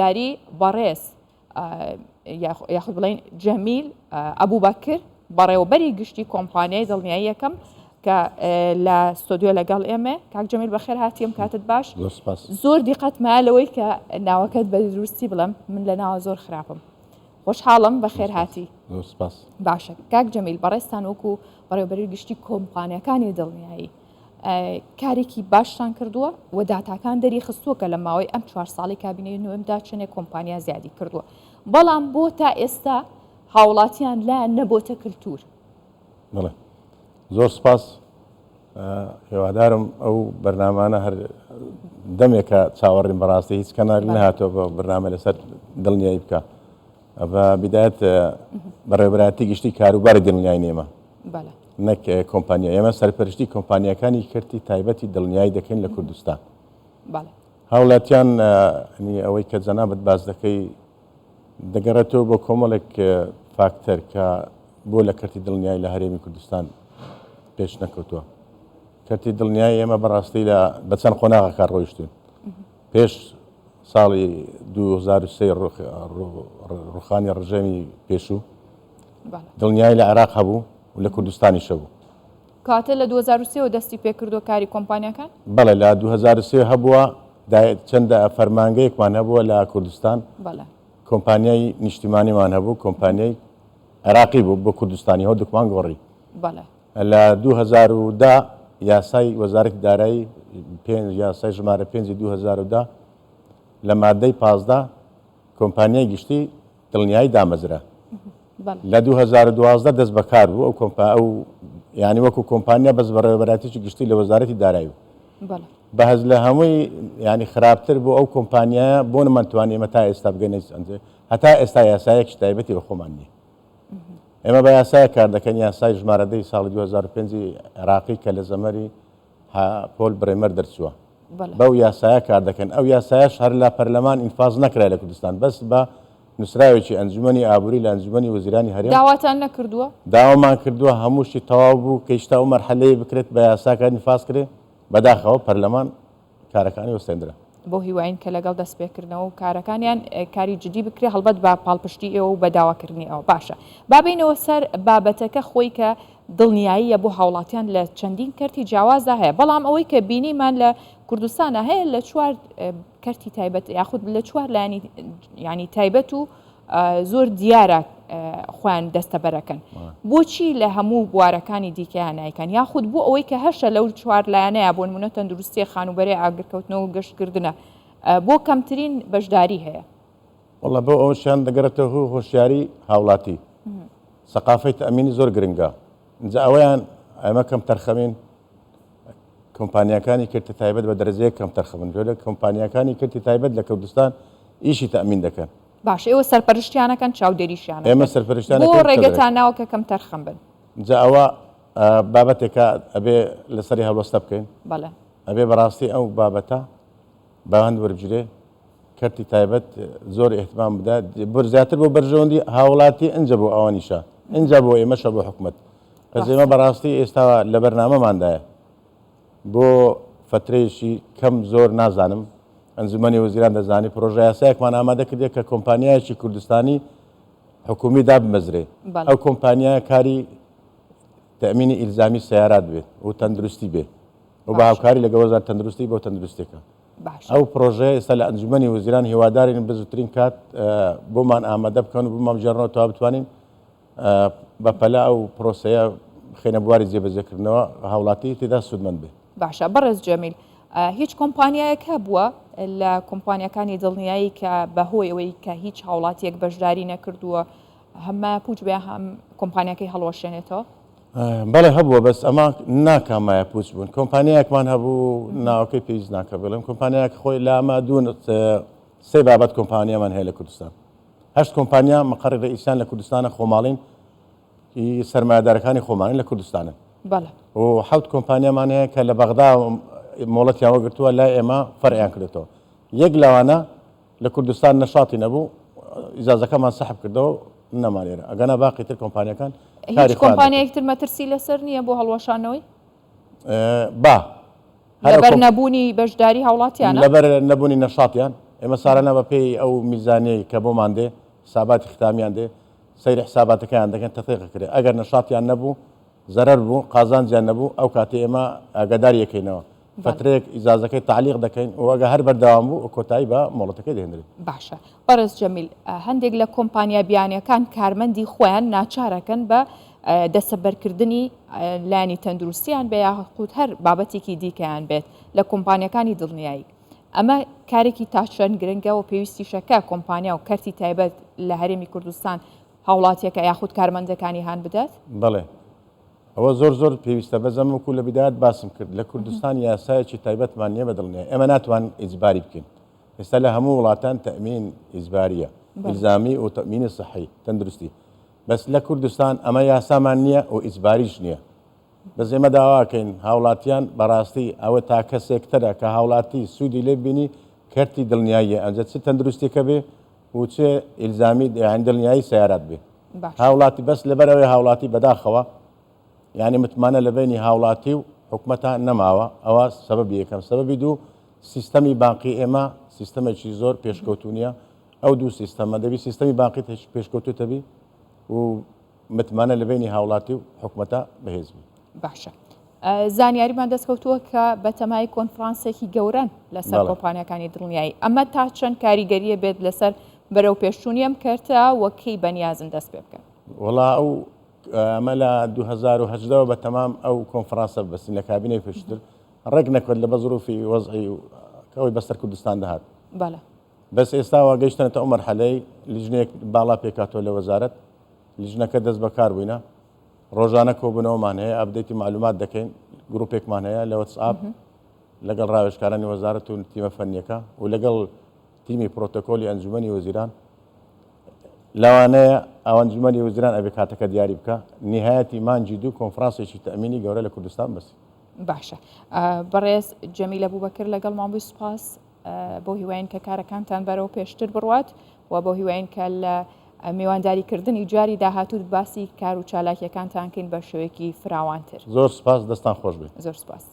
داری بەڕێز یاخود بڵین جەمیل ئەبوبەکر بەڕێوەبەری گشتی کۆمپانیای دڵنیایی یەکەم کە لە ستۆدیۆ لەگەڵ ئێمە کاک جەمیل بەخێر هاتیەم کاتت باش زۆر دیقەتمایە لەوەی کە ناوەکەت بە دروستی بڵم من لە ناوە زۆر خراپم خۆشحاڵم بەخێر هاتی باشە کاک جەمیل بەڕێستان وەکو بەڕێوەبەری گشتی کۆمپانیەکانی دڵنیایی کارێکی باشتان کردووە و داتاکان دەری خستووە کە لە ماوەی ئەم 4 ساڵی کابینەی نوێمدا چنێک کۆمپانیا زیادی کردووە بەڵام بۆ تا ئێستا هاوڵاتیان لایەن نەبۆتە کللتور. بڵێ زۆر سپاس هێوادارم ئەو بەرنامانە هەر دەمێکە چاوەڕین بەڕاستی هیچ کەناڵی نەهاتەوە بە بەرنامە لەسەر دڵنیایی بکە بە بدایەت بەڕێوەبەری گشتی کاروباری دڵنیایی نێمە نەک کۆمپانیا ئێمە سەرپەرشتی کۆمپانیەکانی کردی تایبەتی دڵنیایی دەکەین لە کوردستان هاوڵاتیان ئەوەی کە جەنابەت باز دەکەی دەگەڕێتەوە بۆ کۆمەڵێک فاکتەر کە بۆ لە کردی دڵنیایی لە هەرێمی کوردستان پێش نەکەوتووە کردی دڵنیایی ئێمە بەڕاستی لە بەچەند قۆناغە کار ڕۆیشتون پێش ساڵی 2023 ڕوخانی ڕژێمی پێشوو دڵنیایی لە عێراق هەبوو و لە کوردستانی شەبوو کاتە لە 2023 دەستی پێکردو کاری کۆمپانیەکان بەڵێ لە 2023 هەبووە چەندە فەرمانگەیەکمان هەبووە لە کوردستان کۆمپانیای نیشتیمانیمان هەبوو کۆمپانیای عێراقی بوو بۆ کوردستانی هەو دکمان گۆڕی لە 2010 یاسای وەزارەتی دارایی یاسای ژمارە 5 2010 لە مادەی 15 کۆمپانیای گشتی دڵنیایی دامەزرا لە 2012 دەست بەکار بوو ئەو ینی وەکو کۆمپانیا بەس بەڕێوەبەراتێکی گشتی لە وەزارەتی دارایی بوو بەهەز لە هەمووی ینی خراپتر بۆ ئەو کۆمپانیایە بۆ نەمانتوانی ئێمە تا ئێستا بگەین هەتا ئێستا یاسایەکی تایبەتی بە خۆمان نییە ئێمە بە یاسایە کار دەکەن یاسای ژمارەدەی ساڵی 2005 عێراقی کە لە زەمەری پۆل برێمەر دەرچووە بەو یاسایە کار دەکەن ئەو یاسایەش هەر لە پەرلەمان ئینفاز نەکرا لە کوردستان بەس بە نووسراوێکی ئەنجومەنی ئابووری لە ئەنجومەنی وەزیرانی هەرێم داواتان نەکردووە داوامان کردووە هەمووشی تەواو بوو کە ئێستا ئەو مەرحەلەیە بکرێت بە یاساکانی ئینفاز کرێ بەداخەوە پەرلەمان کارەکانی وەستێنرا بۆ هیواین کە لەگەڵ دەستپێکردنەوە و کارەکانیان کاری جدی بکرێ هەڵبەت بە پاڵپشتی ئێوە و بەداواکردنی ئەوە باشە بابینەوە سەر بابەتەکە خۆی کە دڵنیاییە بۆ هاوڵاتیان لە چەندین کەرتی جیاوازدا هەیە بەڵام ئەوەی کە بینیمان لە کوردستانە هەیە لە 4 کەرتی تایبەت یاخود لە 4 لایانی ینی تایبەت و زۆر دیارە خۆیان دەستەبەرەکەن بۆچی لە هەموو بوارەکانی دیکەیان نایکەن یاخود بۆ ئەوەی کە هەشە لەو 4 لایەنەیە بۆ نمونە تەندروستی خانوبەری ئاگرکەوتنەوە و گەشتکردنە بۆ کەمترین بەشداری هەیە وەڵا بۆ ئەوشیان دەگەڕێتەوە هۆشیاری هاوڵاتی سەقافەی تەئەمینی زۆر گرنگە اینجا ئەوەیان ئەمە کەم تەرخەمین کۆمپانیەکانی کردی تایبەت بە دەرەجەیە کەم تەرخەمن لە کۆمپانیەکانی کردی تایبەت لە کوردستان ئیشی تەئەمین دەکەن باش ئێوە سەرپەرشتیانەکەن چاودێریشیان ئێمە سەرپەرشتیان بۆ ڕێگەتان ناوە کە کەم تەرخەم بن جا ئەوە بابەتێکە ئەبێ لەسەری هەڵوەستە بکەین ئەبێ بەڕاستی ئەو بابەتە باوەند وەربژێ کەرتی تایبەت زۆر احتمام بدات زیاتر بۆ بەرژەوەندی هاوڵاتی ئەنجە بۆ ئەوانیشە ئەنجا بۆ ئێمەشە بۆ حکوومەت بەس ئێمە بەڕاستی ئێستا لە بەرنامەماندایە بۆ فترەیەشی کەم زۆر نازانم ئەنجومەنی وەزیران دەزانی پرۆژە یاسایەکمان ئامادە کردێ کە کۆمپانیایەکی کوردستانی حکومی دابمەزرێ ئەو کۆمپانیا کاری تەئەمینی ئیلزامی سیارات بێت و تەندروستی بێ و بە هاوکاری لەگەڵ وەزارەتی تەندروستی بۆ تەندروستێکە ئەو پرۆژە ئێستا لە ئەنجومەنی وەزیران هیوادارین بزووترین کات بۆمان ئامادە بکەن و بۆمان بژێڕنەوە تا بتوانین بە پەلا ئەو پرۆسەیە بخێنە بواری جێبەجێکردنەوە هاوڵاتی تێدا سودمەند بێت باشە بەڕێز جەمیل هیچ کۆمپانیایەکە بووە لە کۆمپانیەکانی دڵنیایی کە بەهۆی ئەوەی کە هیچ هاوڵاتیەک بەشداری نەکردووە هەمە پوچ بێ هەم کۆمپانیەکەی هەڵوەشێنێتەوە بەڵێ هەبووە بەس ئەمە ناکامایە پوچ بوون کۆمپانیایەکمان هەبوو ناوەکەی پێویست ناکە بڵێم کۆمپانیایەک خۆی لە ئەمە دوون سێ بابەت کۆمپانیامان هەیە لە کوردستان 8 کۆمپانیا مەقەڕی ڕئیسیان لە کوردستانە خۆماڵین سەرمایه‌دارەکانی خۆمانین لە کوردستانن و 7 کۆمپانیامان هەیە کە لە بەغدا مۆڵەتیان وەگرتووە لای ئێمە فەرعیان کردێتەوە یەک لەوانە لە کوردستان نەشاتی نەبوو ئیجازەکەمان سەحب کردەوە نەمانێرە ئەگەنە باقی تر کۆمپانیەکان هیچ کۆمپانیایەکتر مەترسی لەسەر نییە بۆ هەڵوەشانەوەی با لەبەر نەبوونی بەشداری هاوڵاتیانە لەبەر نەبوونی نەشاتیان ئێمە ساڵانە بە پێی ئەو میزانەی کە بۆمان دێ حساباتی ختامیان دێ سەیری حساباتەکەیان دەکەن تەقیقەکرێ ئەگەر نەشاتیان نەبوو زەرەر بوو قازانجیان نەبوو ئەو کاتێ ئێمە ئاگادار یەکەینەوە فترێک ئیزازەکەی تعلیق دەکەین و ئەگە هەر بەردەوام بوو کۆتایی بە مۆڵەتەکەی دێنرێت. باشە بەڕێز جەمیل هەندێک لە کۆمپانیا بیانیەکان کارمەندی خۆیان ناچارەکەن بە دەسەبەرکردنی لانی تەندروستیان بە یاخود هەر بابەتێکی دیکەیان بێت لە کۆمپانیەکانی دڵنیایی ئەمە کارێکی تاچەند گرنگە و پێویستی شەکە کۆمپانیا و کەرتی تایبەت لە هەرێمی کوردستان هاوڵاتیەکە یاخود کارمەندەکانی هان بدات؟ بەڵێ ئەوە زۆر پێویستە بەزەم وەکو لە بیدات باسم کرد لە کوردستان یاسایەکی تایبەتمان نییە بەدڵنیە ئێمە ناتوان ئیجباری بکەین ئێستا لە هەموو وڵاتان تەمین ئیجباریە ئیلزامی و تەمینی صحی تەندروستی بەس لە کوردستان ئەمە یاسامان نییە و ئیجباریش نییە بەس ئێمە داواکەین هاوڵاتیان بەڕاستی ئەوە تا کەسێکترە کە هاوڵاتی سوودی لێ بینی کەرتی دڵنیاییە ئەنجە چ تەندروستێکە بێ و چێ ئیلزامی دڵنیایی سیارات بێ هاوڵاتی بەس لەبەرەوەی هاوڵاتی بەداخەوە یعنی متمانە لە بینی هاوڵاتی و حکومەتان نەماوە ئەوە سەبەبی یەکەم سەبەبی دوو سیستەمی بانقی ئێمە سیستەمێکی زۆر پێشکەوتونیە ئەو دوو سیستەمە دەبی سیستەمی بانقی پێشکەوتوتەبی و متمانە لە بینی هاوڵاتی و حکومەتە بەهێزبی. باشە زانیاریمان دەستکەوتووە کە بە تەمای کۆنفرانسێکی گەورەن لەسەر کۆمپانیەکانی دڵنیایی ئەمە تا چەند کاریگەریە بێت لەسەر بەرەو پێشچوونی ئەم کەرتە وەکەی بەنیازن دەست پێ بکەن. وڵا ئەو ئەمە لە 2010 بە تەمام ئەو کۆنفرانسە بەسین لە کابینەی پێشتر ڕێک نەکرد لە بە ظروفی وەزعی و کەوەی بەسەر کوردستان دەهات بەس ئێستاوە گەیشتنەتە ئەو مەرحەلەی لیژنەیەک باڵا پێکاتەوە لە وەزارەت لیژنەکە دەست بەکار بووینە ڕۆژانە کۆبوونەوەمان هەیە ئەپدەیتی معلومات دەکەین گروپێکمان هەیە لە واتسئاپ لەگەڵ ڕاوێژکارانی وەزارەت و تیمە فەنیەکە و لەگەڵ تیمی پرۆتۆکۆلی ئەنجومەنی وەزیران لەوانەیە ئەو ئەنجومەنی وەزیران ئەبێ کاتەکە دیاری بکە نهایەتی مانجی دوو کۆنفرانسێکی تەمینی گەورە لە کوردستان بەسی. باشە بەڕێز جەمیل ئەبوبەکر لەگەڵ مابووی سوپاس بۆ هیواین کە کارەکانتان بەرەوە پێشتر بڕوات و بۆ هیواین کە لە میوانداریکردنی جاری داهاتوو باسی کار و چالاکیەکانتان کەین بە شێوەیەکی فراوانتر. زۆر سپاس دەستان خۆش بێت. زۆر سپاس.